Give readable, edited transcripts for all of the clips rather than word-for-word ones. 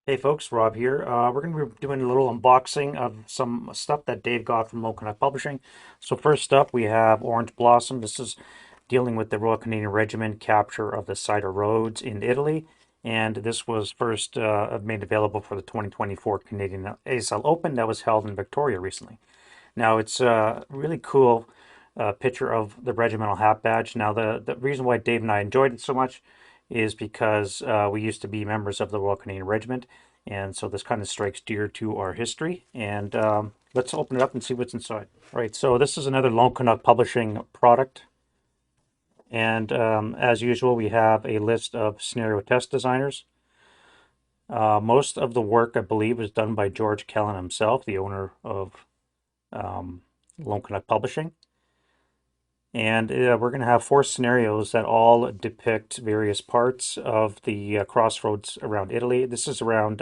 Hey folks, Rob here. We're going to be doing a little unboxing of some stuff that Dave got from Lone Canuck Publishing. So first up, we have Orange Blossom. This is dealing with the Royal Canadian Regiment capture of the Cider Roads in Italy. And this was first made available for the 2024 Canadian ASL Open that was held in Victoria recently. Now it's a really cool picture of the regimental hat badge. Now the reason why Dave and I enjoyed it so much is because we used to be members of the Royal Canadian Regiment, and so this kind of strikes dear to our history. And let's open it up and see what's inside. All right, so this is another Lone Canuck Publishing product, and as usual, we have a list of scenario test designers. Most of the work, I believe, was done by George Kellen himself, the owner of Lone Canuck Publishing. And we're going to have four scenarios that all depict various parts of the crossroads around Italy. This is around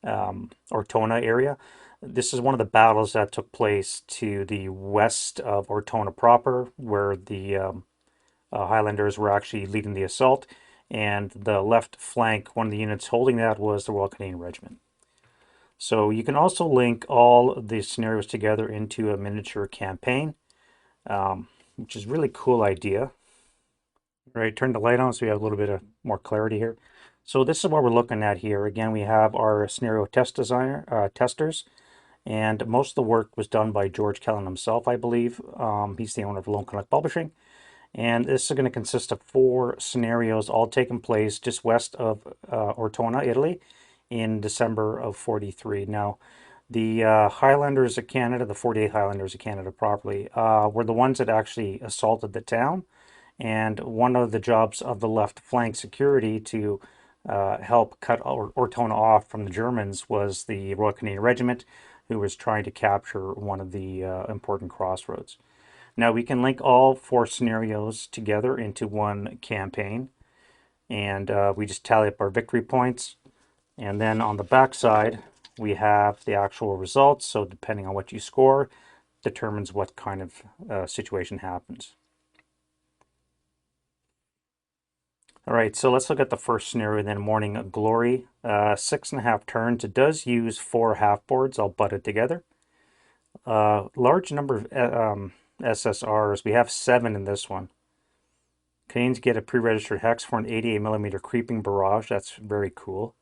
Ortona area. This is one of the battles that took place to the west of Ortona proper, where the Highlanders were actually leading the assault. And the left flank, one of the units holding that was the Royal Canadian Regiment. So you can also link all the scenarios together into a miniature campaign. Which is a really cool idea. All right, turn the light on so we have a little bit of more clarity here. So this is what we're looking at here. Again, we have our scenario testers, and most of the work was done by George Kellen himself, I believe. He's the owner of Lone Canuck Publishing. And this is going to consist of four scenarios, all taking place just west of Ortona, Italy, in December of 43. Now, the Highlanders of Canada, the 48 Highlanders of Canada properly, were the ones that actually assaulted the town. And one of the jobs of the left flank security to help cut Ortona off from the Germans was the Royal Canadian Regiment, who was trying to capture one of the important crossroads. Now we can link all four scenarios together into one campaign, and we just tally up our victory points. And then on the back side, we have the actual results. So depending on what you score, determines what kind of situation happens. All right, so let's look at the first scenario then, Morning Glory. 6.5 turns. It does use 4 half boards, all butted together. Large number of SSRs. We have 7 in this one. Canadians get a pre-registered hex for an 88mm creeping barrage. That's very cool.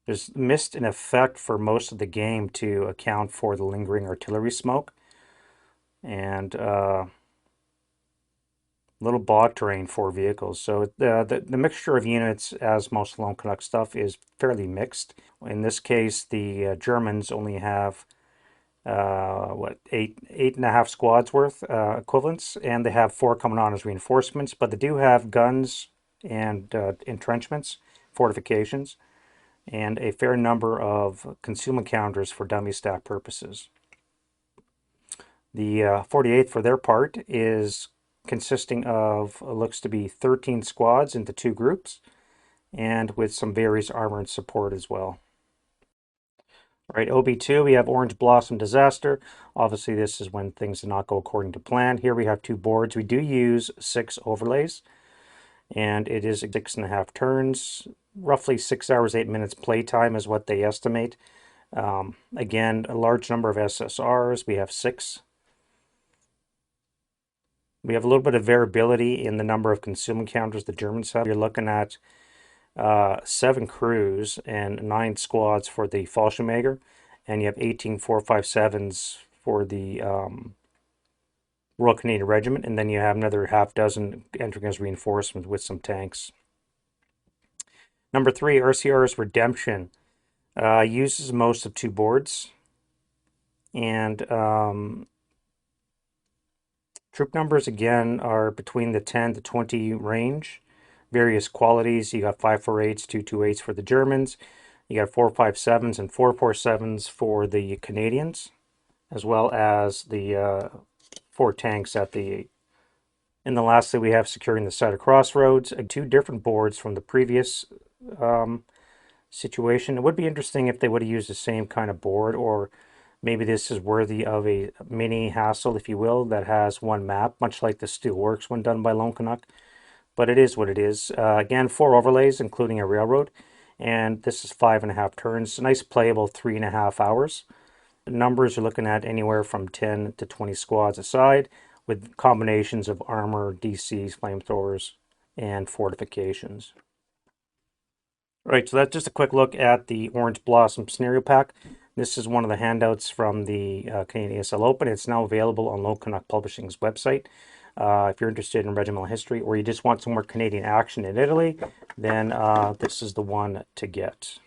There's mist in effect for most of the game to account for the lingering artillery smoke. And little bog terrain for vehicles. So the mixture of units, as most Lone Canuck stuff, is fairly mixed. In this case, the Germans only have eight and a half squads worth equivalents, and they have 4 coming on as reinforcements, but they do have guns and entrenchments, fortifications, and a fair number of consumer counters for dummy stack purposes. The 48th, for their part, is consisting of, looks to be 13 squads into 2 groups, and with some various armor and support as well. All right, OB2, we have Orange Blossom Disaster. Obviously, this is when things do not go according to plan. Here we have 2 boards. We do use 6 overlays, and it is 6.5 turns. Roughly 6 hours, 8 minutes playtime is what they estimate. Again, a large number of SSRs. We have 6. We have a little bit of variability in the number of consumer counters the Germans have. You're looking at 7 crews and 9 squads for the Fallschirmjäger, and you have 18 457s for the Royal Canadian Regiment, and then you have another half dozen entering as reinforcements with some tanks. Number 3, RCR's Redemption. Uses most of 2 boards, and troop numbers again are between the 10 to 20 range. Various qualities. You got 548s, 228s for the Germans. You got 457s and 447s for the Canadians, as well as the 4 tanks at the. And then lastly, we have securing the Cider Crossroads. 2 different boards from the previous situation. It would be interesting if they would have used the same kind of board, or maybe this is worthy of a mini hassle, if you will, that has 1 map, much like the Steelworks one done by Lone Canuck. but it is what it is. Again, 4 overlays, including a railroad, and this is 5.5 turns. A nice playable 3.5 hours. The numbers are looking at anywhere from 10 to 20 squads aside, with combinations of armor, DCs, flamethrowers, and fortifications. All right, so that's just a quick look at the Orange Blossom scenario pack. This is one of the handouts from the Canadian ASL Open. It's now available on Lone Canuck Publishing's website. If you're interested in regimental history or you just want some more Canadian action in Italy, then this is the one to get.